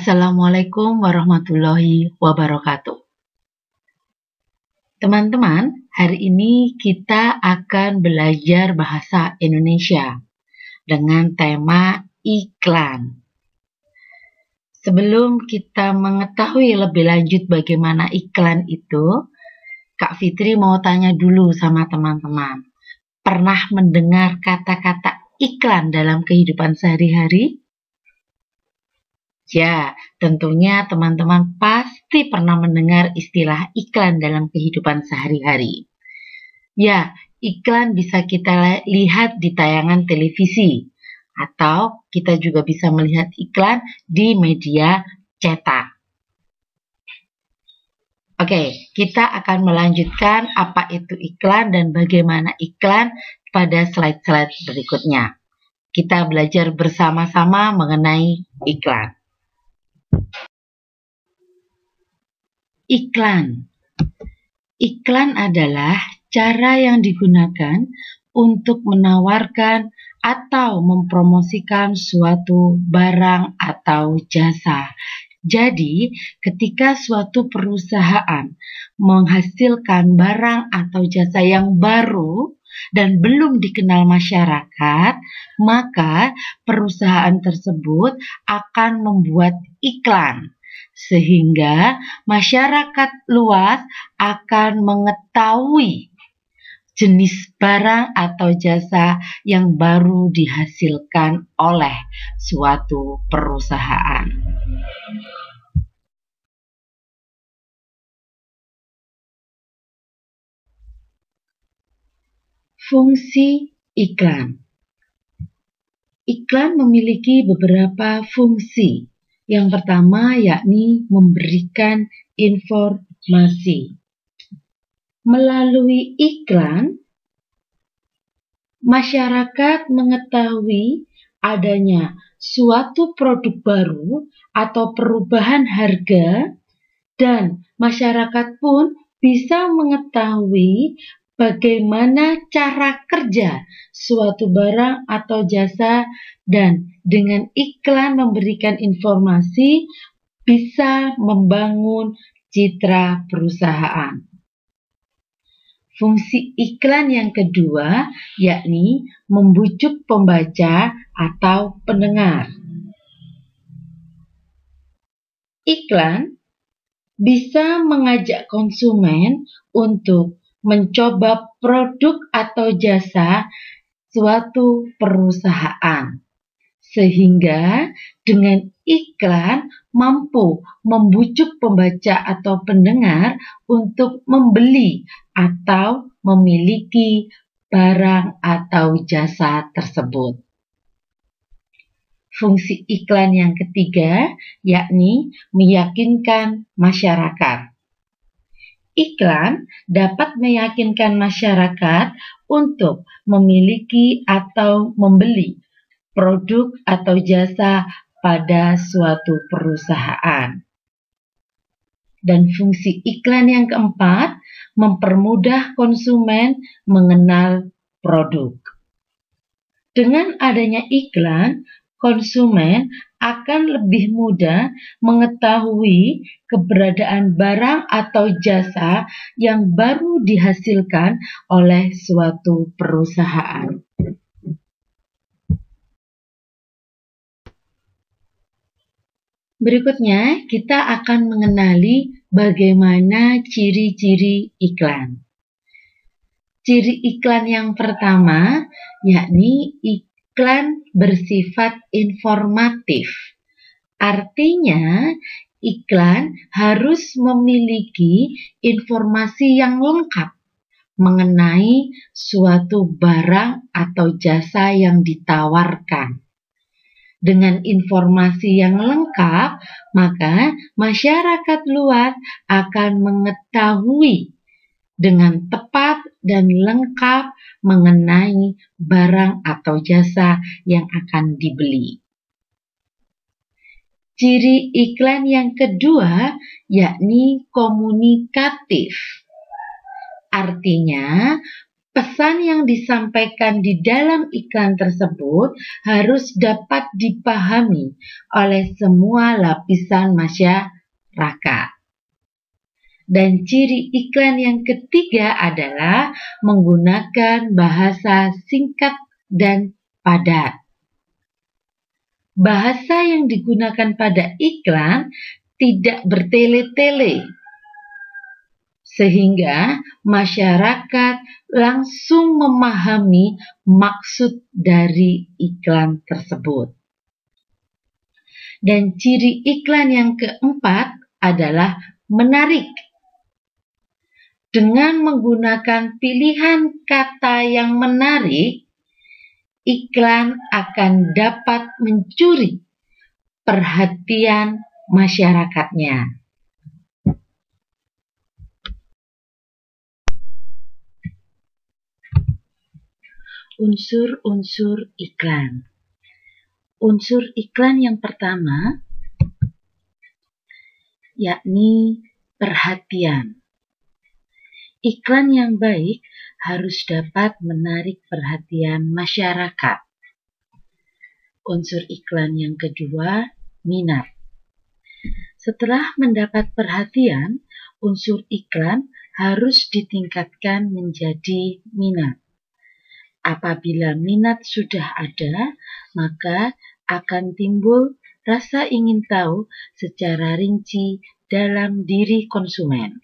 Assalamualaikum warahmatullahi wabarakatuh. Teman-teman, hari ini kita akan belajar bahasa Indonesia dengan tema iklan. Sebelum kita mengetahui lebih lanjut bagaimana iklan itu, Kak Fitri mau tanya dulu sama teman-teman. Pernah mendengar kata-kata iklan dalam kehidupan sehari-hari? Ya, tentunya teman-teman pasti pernah mendengar istilah iklan dalam kehidupan sehari-hari. Ya, iklan bisa kita lihat di tayangan televisi, atau kita juga bisa melihat iklan di media cetak. Oke, kita akan melanjutkan apa itu iklan dan bagaimana iklan pada slide-slide berikutnya. Kita belajar bersama-sama mengenai iklan. Iklan. Iklan adalah cara yang digunakan untuk menawarkan atau mempromosikan suatu barang atau jasa. Jadi, ketika suatu perusahaan menghasilkan barang atau jasa yang baru dan belum dikenal masyarakat, maka perusahaan tersebut akan membuat iklan, sehingga masyarakat luas akan mengetahui jenis barang atau jasa yang baru dihasilkan oleh suatu perusahaan. Fungsi iklan. Iklan memiliki beberapa fungsi. Yang pertama yakni memberikan informasi. Melalui iklan, masyarakat mengetahui adanya suatu produk baru atau perubahan harga, dan masyarakat pun bisa mengetahui bagaimana cara kerja suatu barang atau jasa, dan dengan iklan memberikan informasi bisa membangun citra perusahaan. Fungsi iklan yang kedua yakni membujuk pembaca atau pendengar. Iklan bisa mengajak konsumen untuk mencoba produk atau jasa suatu perusahaan, sehingga dengan iklan mampu membujuk pembaca atau pendengar untuk membeli atau memiliki barang atau jasa tersebut. Fungsi iklan yang ketiga yakni meyakinkan masyarakat. Iklan dapat meyakinkan masyarakat untuk memiliki atau membeli produk atau jasa pada suatu perusahaan. Dan fungsi iklan yang keempat, mempermudah konsumen mengenal produk. Dengan adanya iklan, konsumen akan lebih mudah mengetahui keberadaan barang atau jasa yang baru dihasilkan oleh suatu perusahaan. Berikutnya, kita akan mengenali bagaimana ciri-ciri iklan. Ciri iklan yang pertama yakni iklan bersifat informatif. Artinya, iklan harus memiliki informasi yang lengkap mengenai suatu barang atau jasa yang ditawarkan. Dengan informasi yang lengkap, maka masyarakat luas akan mengetahui dengan tepat dan lengkap mengenai barang atau jasa yang akan dibeli. Ciri iklan yang kedua yakni komunikatif. Artinya, Pesan yang disampaikan di dalam iklan tersebut harus dapat dipahami oleh semua lapisan masyarakat. Dan ciri iklan yang ketiga adalah menggunakan bahasa singkat dan padat. Bahasa yang digunakan pada iklan tidak bertele-tele, sehingga masyarakat langsung memahami maksud dari iklan tersebut. Dan ciri iklan yang keempat adalah menarik. Dengan menggunakan pilihan kata yang menarik, iklan akan dapat mencuri perhatian masyarakatnya. Unsur-unsur iklan. Unsur iklan yang pertama yakni perhatian. Iklan yang baik harus dapat menarik perhatian masyarakat. Unsur iklan yang kedua, minat. Setelah mendapat perhatian, unsur iklan harus ditingkatkan menjadi minat. Apabila minat sudah ada, maka akan timbul rasa ingin tahu secara rinci dalam diri konsumen.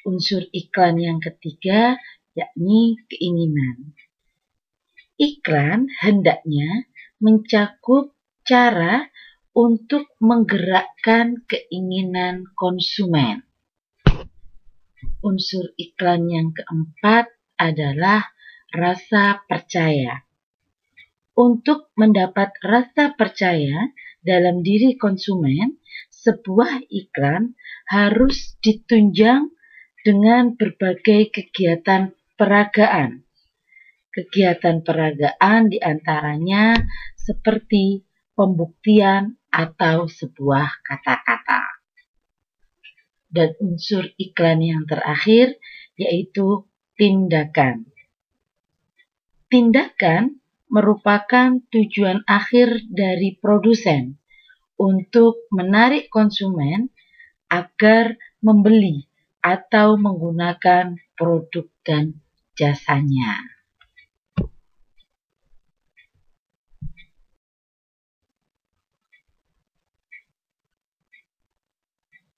Unsur iklan yang ketiga yakni keinginan. Iklan hendaknya mencakup cara untuk menggerakkan keinginan konsumen. Unsur iklan yang keempat adalah rasa percaya. Untuk mendapat rasa percaya dalam diri konsumen, sebuah iklan harus ditunjang dengan berbagai kegiatan peragaan. Kegiatan peragaan diantaranya seperti pembuktian atau sebuah kata-kata. Dan unsur iklan yang terakhir yaitu tindakan. Tindakan merupakan tujuan akhir dari produsen untuk menarik konsumen agar membeli atau menggunakan produk dan jasanya.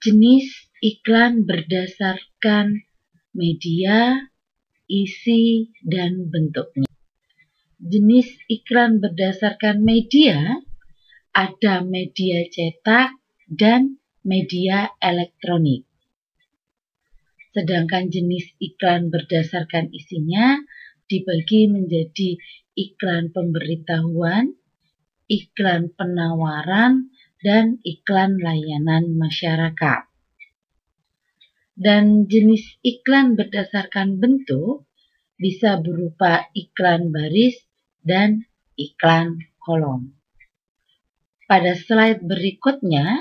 Jenis iklan berdasarkan media, isi, dan bentuknya. Jenis iklan berdasarkan media ada media cetak dan media elektronik. Sedangkan jenis iklan berdasarkan isinya dibagi menjadi iklan pemberitahuan, iklan penawaran, dan iklan layanan masyarakat. Dan jenis iklan berdasarkan bentuk bisa berupa iklan baris dan iklan kolom. Pada slide berikutnya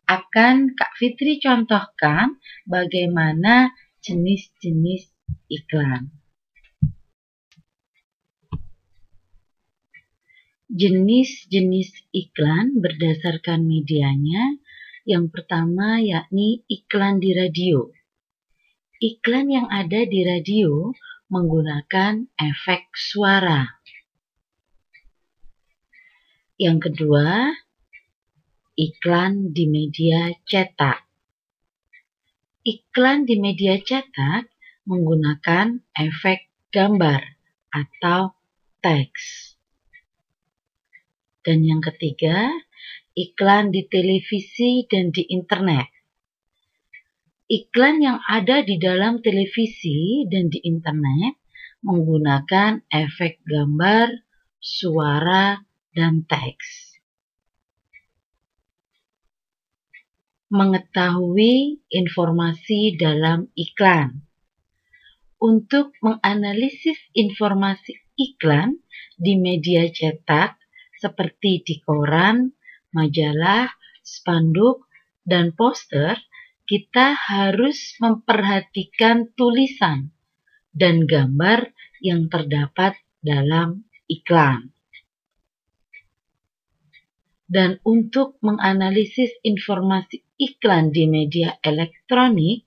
akan Kak Fitri contohkan bagaimana jenis-jenis iklan. Jenis-jenis iklan berdasarkan medianya, yang pertama yakni iklan di radio. Iklan yang ada di radio menggunakan efek suara. Yang kedua, iklan di media cetak. Iklan di media cetak menggunakan efek gambar atau teks. Dan yang ketiga, iklan di televisi dan di internet. Iklan yang ada di dalam televisi dan di internet menggunakan efek gambar, suara, dan teks. Mengetahui informasi dalam iklan. Untuk menganalisis informasi iklan di media cetak seperti di koran, majalah, spanduk, dan poster, kita harus memperhatikan tulisan dan gambar yang terdapat dalam iklan. Dan untuk menganalisis informasi iklan di media elektronik,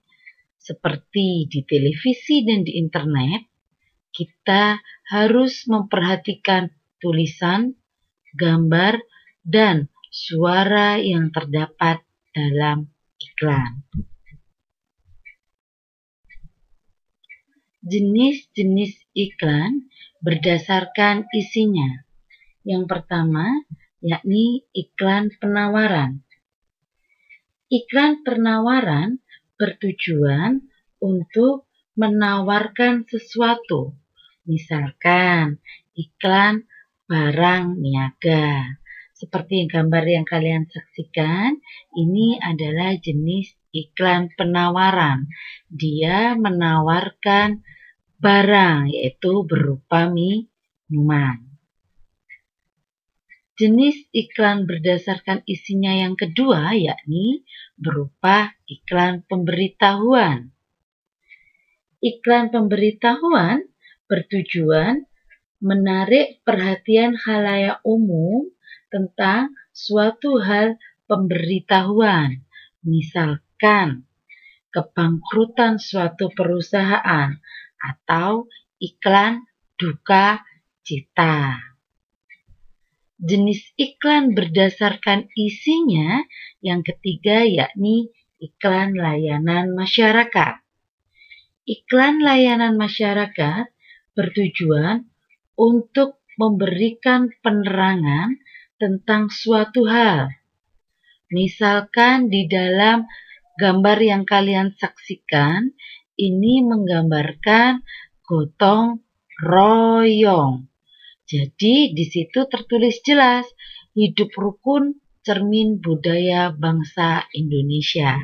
seperti di televisi dan di internet, kita harus memperhatikan tulisan, gambar, dan suara yang terdapat dalam iklan. Jenis-jenis iklan berdasarkan isinya. Yang pertama, yakni iklan penawaran. Iklan penawaran bertujuan untuk menawarkan sesuatu. Misalkan, iklan barang niaga. Seperti gambar yang kalian saksikan, ini adalah jenis iklan penawaran. Dia menawarkan barang, yaitu berupa minuman. Jenis iklan berdasarkan isinya yang kedua, yakni berupa iklan pemberitahuan. Iklan pemberitahuan bertujuan menarik perhatian khalayak umum tentang suatu hal pemberitahuan. Misalkan, kebangkrutan suatu perusahaan atau iklan duka cita. Jenis iklan berdasarkan isinya yang ketiga yakni iklan layanan masyarakat. Iklan layanan masyarakat bertujuan untuk memberikan penerangan tentang suatu hal. Misalkan di dalam gambar yang kalian saksikan, ini menggambarkan gotong royong. Jadi di situ tertulis jelas, hidup rukun cermin budaya bangsa Indonesia.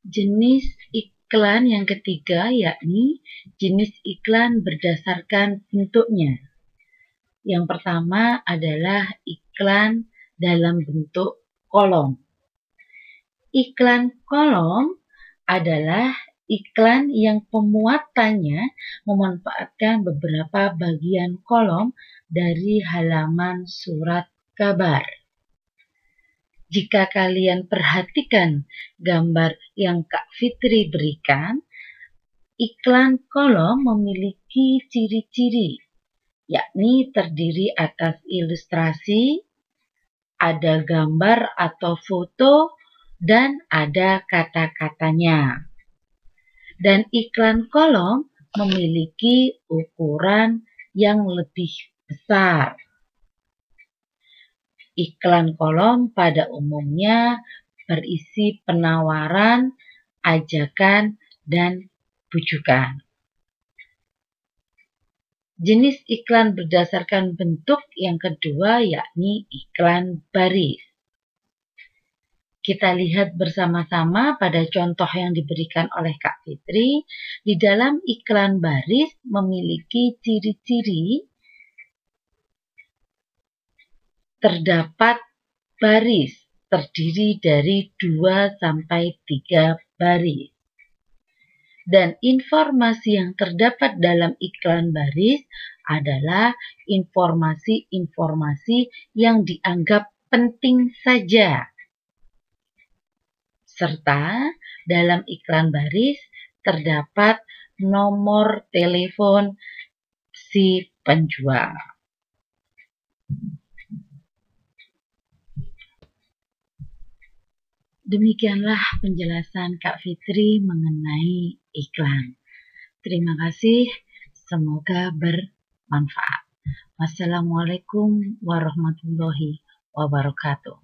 Jenis iklan yang ketiga yakni jenis iklan berdasarkan bentuknya. Yang pertama adalah iklan dalam bentuk kolom. Iklan kolom adalah iklan yang pemuatannya memanfaatkan beberapa bagian kolom dari halaman surat kabar. Jika kalian perhatikan gambar yang Kak Fitri berikan, iklan kolom memiliki ciri-ciri, yakni terdiri atas ilustrasi, ada gambar atau foto, dan ada kata-katanya. Dan iklan kolom memiliki ukuran yang lebih besar. Iklan kolom pada umumnya berisi penawaran, ajakan, dan bujukan. Jenis iklan berdasarkan bentuk yang kedua yakni iklan baris. Kita lihat bersama-sama pada contoh yang diberikan oleh Kak Fitri. Di dalam iklan baris memiliki ciri-ciri. Terdapat baris terdiri dari 2 sampai 3 baris. Dan informasi yang terdapat dalam iklan baris adalah informasi-informasi yang dianggap penting saja. Serta dalam iklan baris terdapat nomor telepon si penjual. Demikianlah penjelasan Kak Fitri mengenai iklan. Terima kasih, semoga bermanfaat. Wassalamualaikum warahmatullahi wabarakatuh.